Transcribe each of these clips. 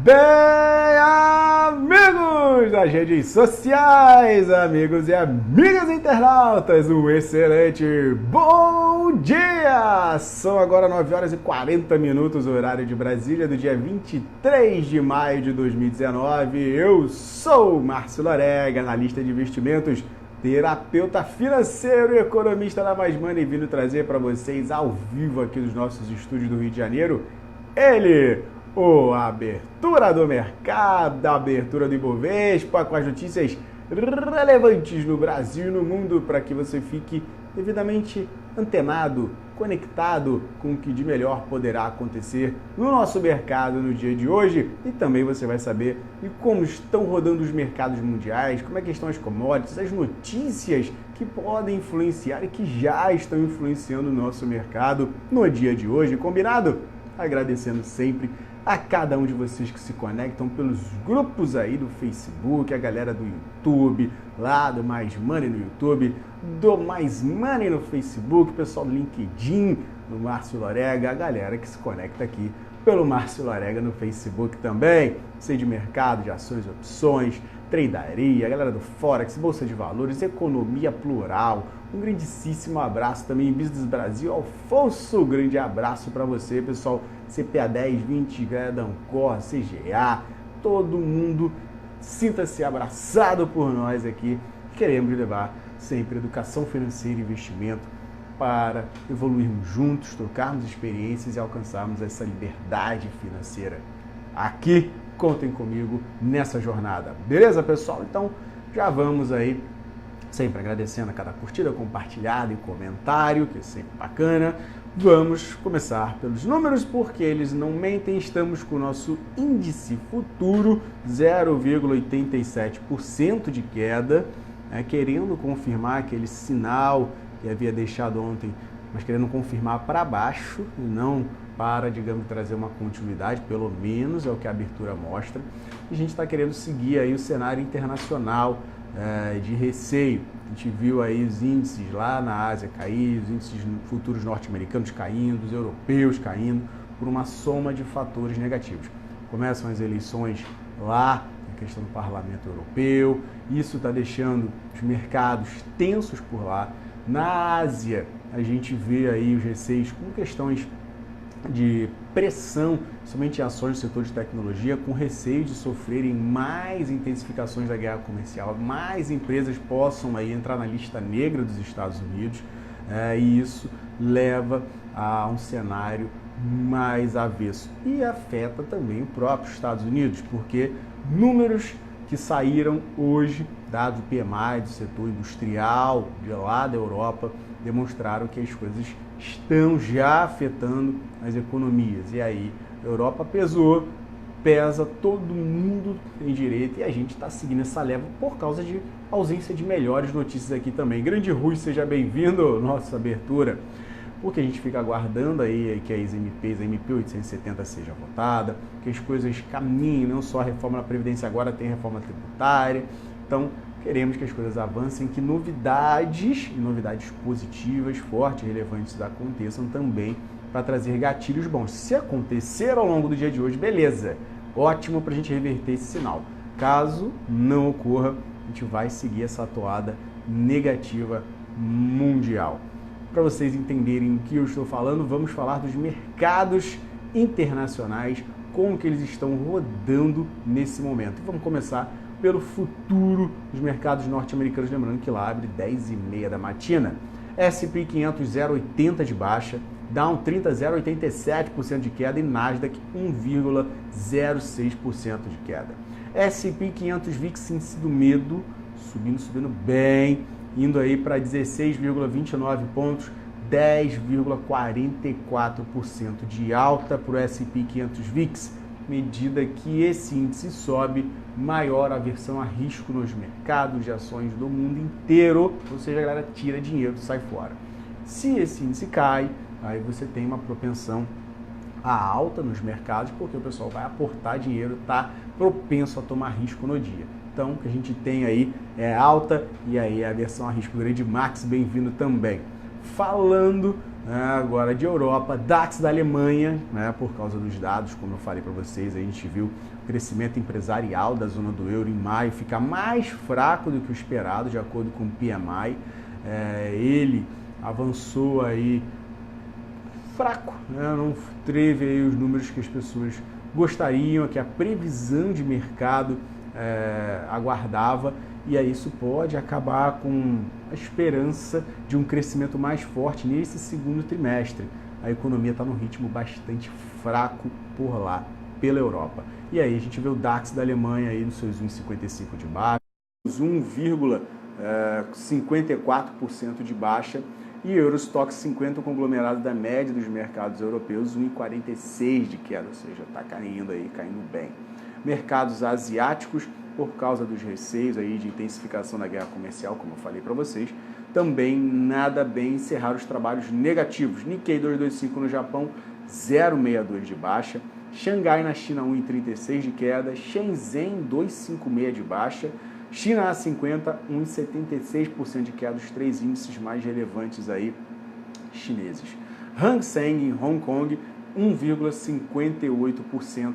Bem, amigos das redes sociais, amigos e amigas internautas, um excelente bom dia! São agora 9 horas e 40 minutos, horário de Brasília, do dia 23 de maio de 2019. Eu sou Márcio Lorega, analista de investimentos, terapeuta financeiro e economista da Mais Money, vindo trazer para vocês ao vivo aqui dos nossos estúdios do Rio de Janeiro, ele, a abertura do mercado, a abertura do Ibovespa, com as notícias relevantes no Brasil e no mundo, para que você fique devidamente antenado, conectado com o que de melhor poderá acontecer no nosso mercado no dia de hoje. E também você vai saber de como estão rodando os mercados mundiais, como é que estão as commodities, as notícias que podem influenciar e que já estão influenciando o nosso mercado no dia de hoje, combinado? Agradecendo sempre a cada um de vocês que se conectam pelos grupos aí do Facebook, a galera do YouTube, lá do Mais Money no YouTube, do Mais Money no Facebook, o pessoal do LinkedIn, do Márcio Lorega, a galera que se conecta aqui pelo Márcio Lorega no Facebook também, sei de mercado, de ações e opções, tradearia, a galera do Forex, Bolsa de Valores, economia plural. Um grandíssimo abraço também em Business Brasil. Alfonso, grande abraço para você, pessoal. CPA 10, 20, Ancor, CGA, todo mundo sinta-se abraçado por nós aqui. Queremos levar sempre educação financeira e investimento para evoluirmos juntos, trocarmos experiências e alcançarmos essa liberdade financeira. Aqui, contem comigo nessa jornada. Beleza, pessoal? Então, já vamos aí, sempre agradecendo a cada curtida, compartilhada e comentário, que é sempre bacana. Vamos começar pelos números, porque eles não mentem. Estamos com o nosso índice futuro, 0,87% de queda, querendo confirmar aquele sinal que havia deixado ontem, mas querendo confirmar para baixo e não para, digamos, trazer uma continuidade, pelo menos é o que a abertura mostra. E a gente está querendo seguir aí o cenário internacional de receio. A gente viu aí os índices lá na Ásia cair, os índices futuros norte-americanos caindo, os europeus caindo, por uma soma de fatores negativos. Começam as eleições lá, a questão do Parlamento Europeu, isso está deixando os mercados tensos por lá. Na Ásia, a gente vê aí os receios com questões de pressão, somente em ações do setor de tecnologia, com receio de sofrerem mais intensificações da guerra comercial, mais empresas possam aí entrar na lista negra dos Estados Unidos, e isso leva a um cenário mais avesso. E afeta também o próprio Estados Unidos, porque números que saíram hoje, dados do PMI, do setor industrial, de lá da Europa, demonstraram que as coisas estão já afetando as economias. E aí, a Europa pesa, todo mundo tem direito, e a gente está seguindo essa leva por causa de ausência de melhores notícias aqui também. Grande Rui, seja bem-vindo à nossa abertura, porque a gente fica aguardando aí que as MPs, a MP 870 seja votada, que as coisas caminhem, não só a reforma da Previdência, agora tem a reforma tributária. Então, queremos que as coisas avancem, que novidades positivas, fortes, relevantes aconteçam também, para trazer gatilhos bons. Se acontecer ao longo do dia de hoje, beleza, ótimo para a gente reverter esse sinal. Caso não ocorra, a gente vai seguir essa toada negativa mundial. Para vocês entenderem o que eu estou falando, vamos falar dos mercados internacionais, como que eles estão rodando nesse momento. Vamos começar pelo futuro dos mercados norte-americanos, lembrando que lá abre 10h30 da matina. S&P 500 0,80 de baixa, Dow 30 0,87% de queda e Nasdaq 1,06% de queda. S&P 500 VIX índice do medo, subindo bem, indo aí para 16,29 pontos, 10,44% de alta para o S&P 500 VIX. Medida que esse índice sobe, maior aversão a risco nos mercados de ações do mundo inteiro, ou seja, a galera tira dinheiro e sai fora. Se esse índice cai, aí você tem uma propensão à alta nos mercados, porque o pessoal vai aportar dinheiro, está propenso a tomar risco no dia. Então, o que a gente tem aí é alta, e aí a aversão a risco grande. Max, bem-vindo também. Falando Agora de Europa, DAX da Alemanha, né, por causa dos dados, como eu falei para vocês, a gente viu o crescimento empresarial da zona do euro em maio ficar mais fraco do que o esperado, de acordo com o PMI. Ele avançou aí fraco, né, não teve aí os números que as pessoas gostariam, que a previsão de mercado aguardava, e aí isso pode acabar com a esperança de um crescimento mais forte nesse segundo trimestre. A economia está num ritmo bastante fraco por lá, pela Europa. E aí a gente vê o DAX da Alemanha aí nos seus 1,55 de baixa, 1,54% de baixa, e Eurostoxx 50, o conglomerado da média dos mercados europeus, 1,46 de queda, ou seja, está caindo aí, caindo bem. Mercados asiáticos, por causa dos receios aí de intensificação da guerra comercial, como eu falei para vocês, também nada bem, encerraram os trabalhos negativos. Nikkei 225 no Japão, 0,62 de baixa. Xangai na China, 1,36 de queda. Shenzhen, 2,56 de baixa. China A50, 1,76% de queda, os três índices mais relevantes aí chineses. Hang Seng em Hong Kong, 1,58%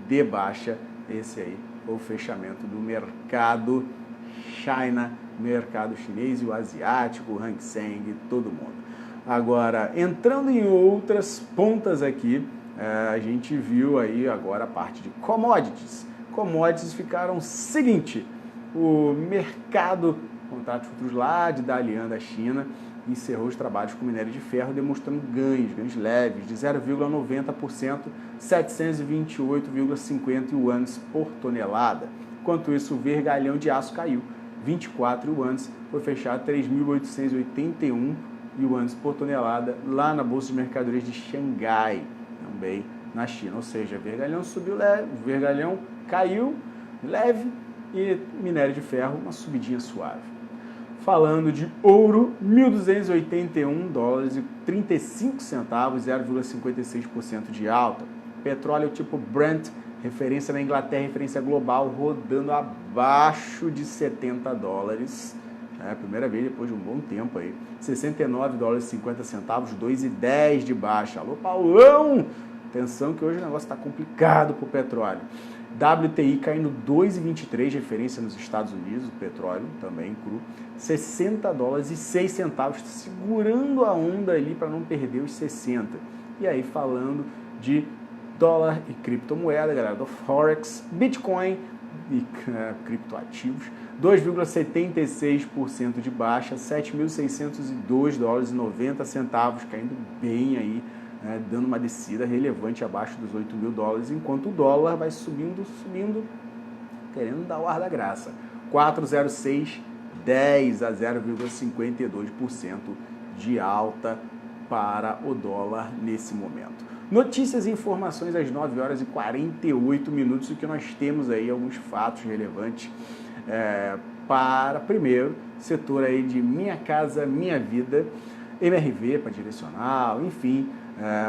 de baixa. Esse aí o fechamento do mercado China, mercado chinês e o asiático, o Hang Seng, todo mundo. Agora, entrando em outras pontas aqui, a gente viu aí agora a parte de commodities. Commodities ficaram o seguinte: o mercado, contratos futuros lá de Dalian da China, encerrou os trabalhos com minério de ferro, demonstrando ganhos leves de 0,90%, 728,50 yuans por tonelada. Enquanto isso, o vergalhão de aço caiu 24 yuans, foi fechado 3.881 yuans por tonelada lá na Bolsa de Mercadorias de Xangai, também na China. Ou seja, vergalhão subiu leve, vergalhão caiu leve e minério de ferro uma subidinha suave. Falando de ouro, 1.281 dólares e 35 centavos, 0,56% de alta. Petróleo tipo Brent, referência na Inglaterra, referência global, rodando abaixo de 70 dólares. Primeira vez depois de um bom tempo aí. 69 dólares e 50 centavos, 2,10 de baixa. Alô, Paulão! Atenção que hoje o negócio está complicado para o petróleo. WTI caindo 2,23, referência nos Estados Unidos, o petróleo também cru, 60 dólares e 6 centavos, segurando a onda ali para não perder os 60. E aí falando de dólar e criptomoeda, galera, do Forex, Bitcoin e criptoativos, 2,76% de baixa, 7.602 dólares e 90 centavos, caindo bem aí, dando uma descida relevante abaixo dos 8 mil dólares, enquanto o dólar vai subindo, querendo dar o ar da graça. 4,0610 a 0,52% de alta para o dólar nesse momento. Notícias e informações às 9 horas e 48 minutos, o que nós temos aí alguns fatos relevantes para, primeiro, setor aí de Minha Casa Minha Vida, MRV para direcional, enfim.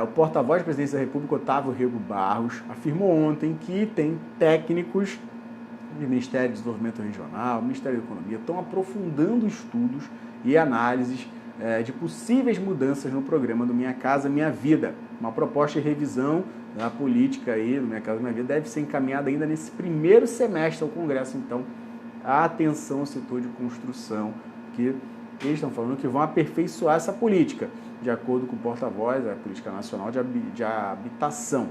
O porta-voz da Presidência da República, Otávio Rego Barros, afirmou ontem que tem técnicos do Ministério do Desenvolvimento Regional, Ministério da Economia, estão aprofundando estudos e análises de possíveis mudanças no programa do Minha Casa Minha Vida. Uma proposta de revisão da política aí do Minha Casa Minha Vida deve ser encaminhada ainda nesse primeiro semestre ao Congresso. Então, atenção ao setor de construção, que eles estão falando que vão aperfeiçoar essa política, de acordo com o porta-voz, a Política Nacional de Habitação,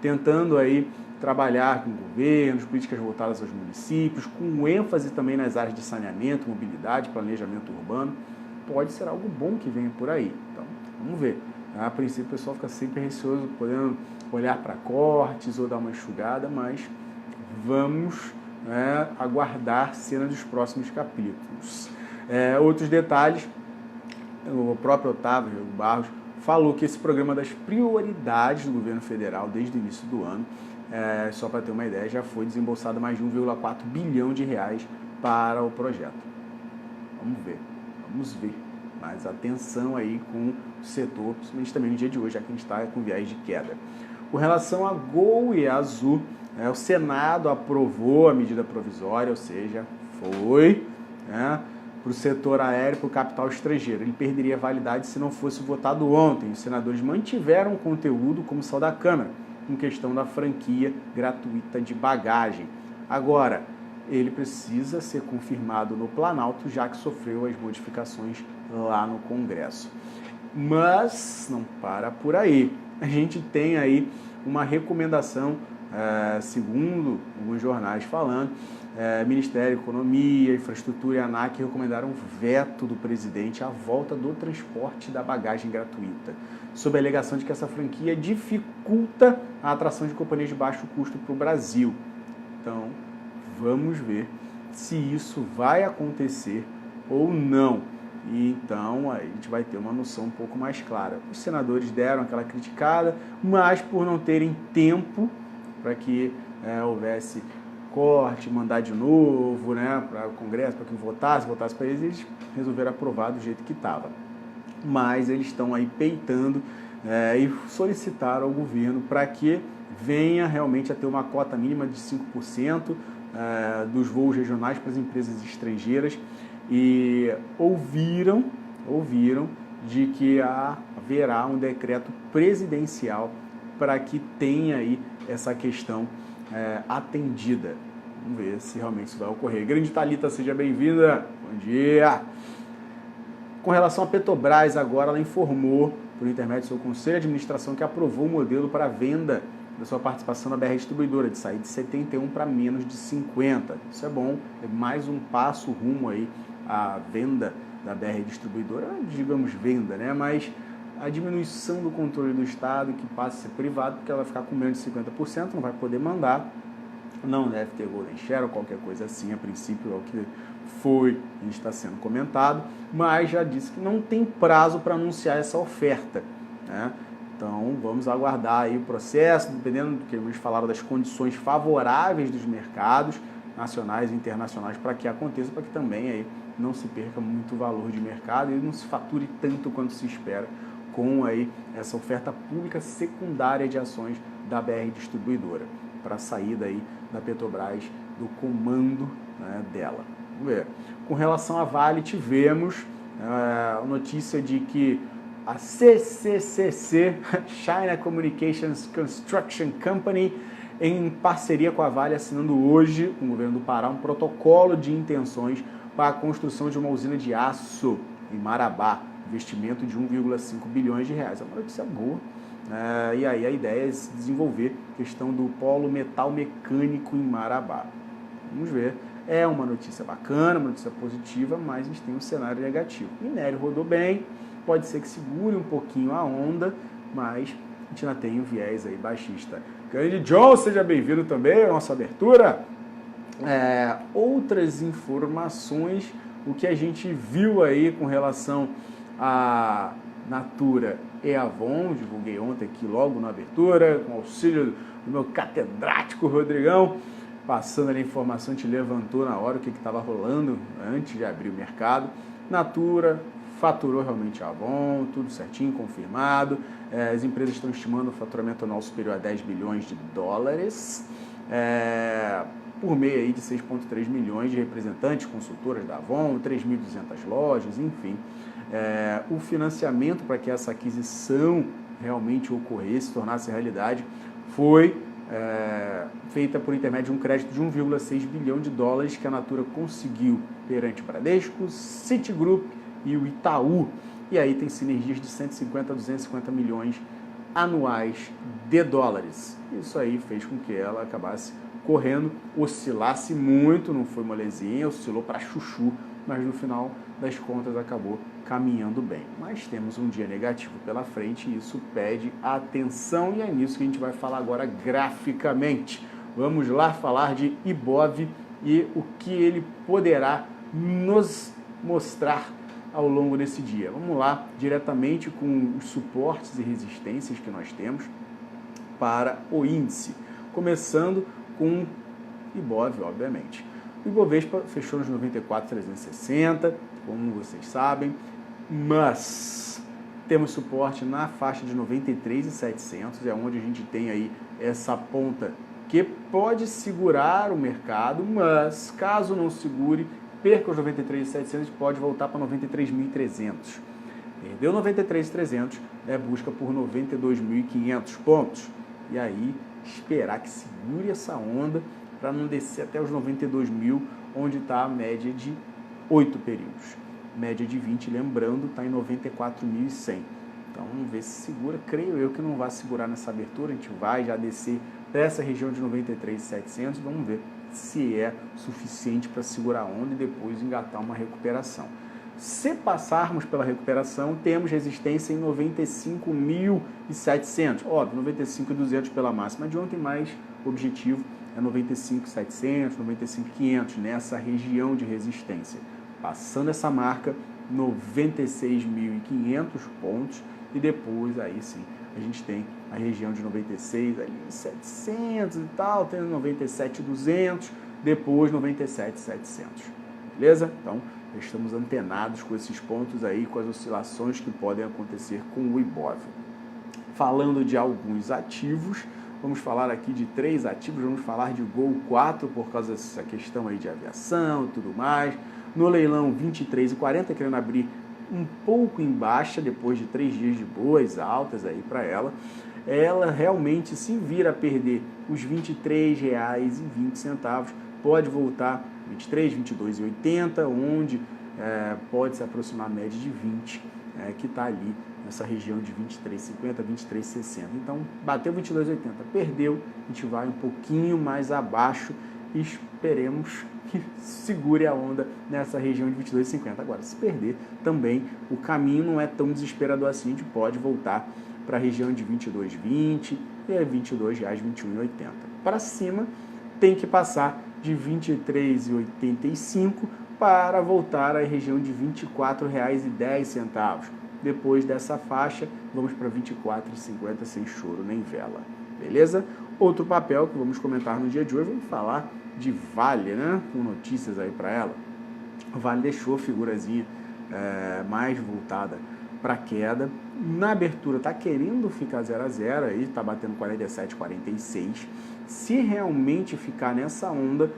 tentando aí trabalhar com governos, políticas voltadas aos municípios, com ênfase também nas áreas de saneamento, mobilidade, planejamento urbano. Pode ser algo bom que venha por aí. Então, vamos ver. A princípio, o pessoal fica sempre receoso, podendo olhar para cortes ou dar uma enxugada, mas vamos aguardar cena dos próximos capítulos. Outros detalhes, o próprio Otávio Rego Barros falou que esse programa é das prioridades do governo federal desde o início do ano. Só para ter uma ideia, já foi desembolsado mais de 1,4 bilhão de reais para o projeto. Vamos ver. Mas atenção aí com o setor, principalmente também no dia de hoje, já que a gente está com viés de queda. Com relação a Gol e a Azul, o Senado aprovou a medida provisória, ou seja, foi para o setor aéreo, para o capital estrangeiro. Ele perderia validade se não fosse votado ontem. Os senadores mantiveram o conteúdo como saiu da Câmara, em questão da franquia gratuita de bagagem. Agora, ele precisa ser confirmado no Planalto, já que sofreu as modificações lá no Congresso. Mas não para por aí. A gente tem aí uma recomendação, segundo alguns jornais falando, Ministério da Economia, Infraestrutura e ANAC recomendaram o veto do presidente à volta do transporte da bagagem gratuita, sob a alegação de que essa franquia dificulta a atração de companhias de baixo custo para o Brasil. Então, vamos ver se isso vai acontecer ou não. E então a gente vai ter uma noção um pouco mais clara. Os senadores deram aquela criticada, mas por não terem tempo para que houvesse corte, mandar de novo, né, para o Congresso, para que votasse para eles resolveram aprovar do jeito que estava. Mas eles estão aí peitando e solicitaram ao governo para que venha realmente a ter uma cota mínima de 5% dos voos regionais para as empresas estrangeiras e ouviram de que haverá um decreto presidencial para que tenha aí essa questão atendida. Vamos ver se realmente isso vai ocorrer. Grande Thalita, seja bem-vinda. Bom dia. Com relação à Petrobras, agora ela informou, por intermédio do seu Conselho de Administração, que aprovou o modelo para a venda da sua participação na BR Distribuidora, de sair de 71 para menos de 50. Isso é bom, é mais um passo rumo aí à venda da BR Distribuidora, digamos venda, né? Mas a diminuição do controle do Estado, que passa a ser privado, porque ela vai ficar com menos de 50%, não vai poder mandar, não deve ter golden share ou qualquer coisa assim, a princípio é o que foi e está sendo comentado, mas já disse que não tem prazo para anunciar essa oferta, né? Então vamos aguardar aí o processo, dependendo do que eles falaram das condições favoráveis dos mercados nacionais e internacionais para que aconteça, para que também aí não se perca muito valor de mercado e não se fature tanto quanto se espera com aí essa oferta pública secundária de ações da BR Distribuidora, para a saída aí da Petrobras do comando, né, dela. Vamos ver. Com relação à Vale, tivemos a notícia de que a CCCC, China Communications Construction Company, em parceria com a Vale, assinando hoje, com o governo do Pará, um protocolo de intenções para a construção de uma usina de aço em Marabá, investimento de 1,5 bilhões de reais. É uma notícia boa. E aí a ideia é desenvolver a questão do polo metal mecânico em Marabá. Vamos ver. É uma notícia bacana, uma notícia positiva, mas a gente tem um cenário negativo. O minério rodou bem, pode ser que segure um pouquinho a onda, mas a gente ainda tem um viés aí baixista. Grande John, seja bem-vindo também à nossa abertura. Outras informações, o que a gente viu aí com relação a Natura e Avon, divulguei ontem aqui logo na abertura, com auxílio do meu catedrático Rodrigão, passando ali a informação, te levantou na hora o que estava rolando antes de abrir o mercado. Natura faturou realmente a Avon, tudo certinho, confirmado. As empresas estão estimando um faturamento anual superior a 10 bilhões de dólares, por meio aí de 6,3 milhões de representantes, consultoras da Avon, 3.200 lojas, enfim. O financiamento para que essa aquisição realmente ocorresse, tornasse realidade, foi feita por intermédio de um crédito de 1,6 bilhão de dólares que a Natura conseguiu perante o Bradesco, Citigroup e o Itaú. E aí tem sinergias de 150 a 250 milhões anuais de dólares. Isso aí fez com que ela acabasse correndo, oscilasse muito, não foi molezinha, oscilou para chuchu, mas no final das contas acabou caminhando bem. Mas temos um dia negativo pela frente e isso pede atenção e é nisso que a gente vai falar agora graficamente. Vamos lá falar de Ibov e o que ele poderá nos mostrar ao longo desse dia. Vamos lá, diretamente com os suportes e resistências que nós temos para o índice. Começando com Ibov, obviamente. O Ibovespa fechou nos 94.360, como vocês sabem, mas temos suporte na faixa de 93.700, é onde a gente tem aí essa ponta que pode segurar o mercado, mas caso não segure, perca os 93.700, pode voltar para 93.300. Perdeu 93.300, busca por 92.500 pontos. E aí, esperar que segure essa onda para não descer até os 92.000, onde está a média de 8 períodos. Média de 20, lembrando, está em 94.100. Então, vamos ver se segura. Creio eu que não vai segurar nessa abertura. A gente vai já descer para essa região de 93.700. Vamos ver se é suficiente para segurar a onda e depois engatar uma recuperação. Se passarmos pela recuperação, temos resistência em 95.700. Óbvio, 95.200 pela máxima de ontem, mas o objetivo é 95.700, 95.500, nessa região de resistência. Passando essa marca, 96.500 pontos, e depois, aí sim, a gente tem a região de 96.700 e tal, tem 97.200, depois 97.700. Beleza? Então, estamos antenados com esses pontos aí, com as oscilações que podem acontecer com o Ibov. Falando de alguns ativos, vamos falar aqui de 3 ativos, vamos falar de Gol 4 por causa dessa questão aí de aviação e tudo mais. No leilão 23,40, querendo abrir um pouco em baixa, depois de 3 dias de boas altas aí para ela. Ela realmente, se vir a perder os R$ 23,20, pode voltar 23, 22,80, onde pode se aproximar a média de 20, que está ali nessa região de 23,50, 23,60. Então, bateu 22,80, perdeu, a gente vai um pouquinho mais abaixo e esperemos que segure a onda nessa região de 22,50. Agora, se perder também, o caminho não é tão desesperador assim, a gente pode voltar para a região de 22,20 e R$ 22,21,80. Para cima, tem que passar de R$ 23,85 para voltar à região de R$ 24,10. Depois dessa faixa, vamos para R$ 24,50 sem choro nem vela. Beleza? Outro papel que vamos comentar no dia de hoje, vamos falar de Vale, né? Com notícias aí para ela. O Vale deixou a figurazinha mais voltada para queda. Na abertura está querendo ficar 0 a 0, aí está batendo 47,46. Se realmente ficar nessa onda,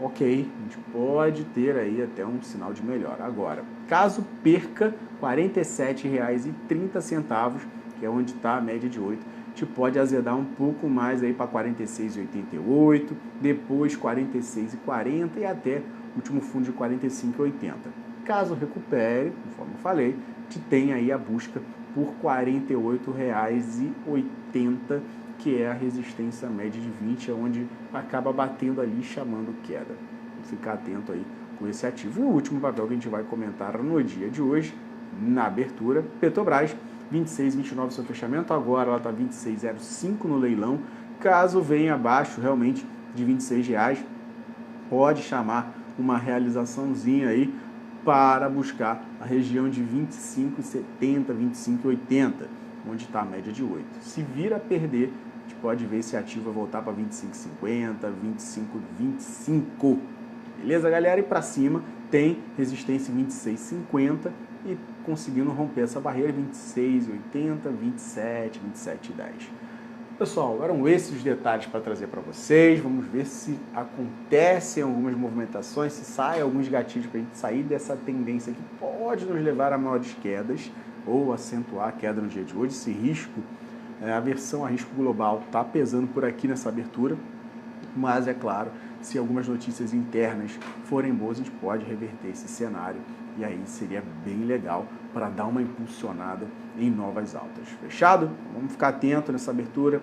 ok, a gente pode ter aí até um sinal de melhora. Agora, caso perca R$ 47,30, que é onde está a média de 8, a gente pode azedar um pouco mais aí para 46,88, depois 46,40 e até o último fundo de 45,80. Caso recupere, conforme eu falei, a gente tem aí a busca por R$ 48,80, que é a resistência média de 20, onde acaba batendo ali, chamando queda. Vamos ficar atento aí com esse ativo. E o último papel que a gente vai comentar no dia de hoje, na abertura, Petrobras, 26,29 seu fechamento, agora ela está 26,05 no leilão. Caso venha abaixo realmente de R$ 26, pode chamar uma realizaçãozinha aí para buscar a região de 25,70, 25,80, onde está a média de 8. Se vir a perder, a gente pode ver se ativo vai voltar para 25,50, 25,25. Beleza, galera? E para cima tem resistência em 26,50 e conseguindo romper essa barreira 26,80, 27, 27,10. Pessoal, eram esses os detalhes para trazer para vocês. Vamos ver se acontecem algumas movimentações, se saem alguns gatilhos para a gente sair dessa tendência que pode nos levar a maiores quedas ou acentuar a queda no dia de hoje. Esse risco, a aversão a risco global está pesando por aqui nessa abertura, mas é claro, se algumas notícias internas forem boas, a gente pode reverter esse cenário e aí seria bem legal para dar uma impulsionada em novas altas. Fechado? Vamos ficar atento nessa abertura,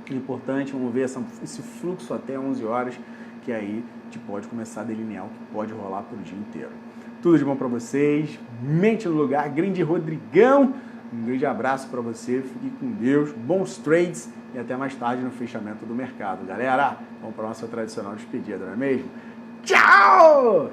é importante, vamos ver esse fluxo até 11 horas, que aí a gente pode começar a delinear o que pode rolar por dia inteiro. Tudo de bom para vocês, mente no lugar, grande Rodrigão, um grande abraço para você, fique com Deus, bons trades e até mais tarde no fechamento do mercado. Galera, vamos para a nossa tradicional despedida, não é mesmo? Tchau!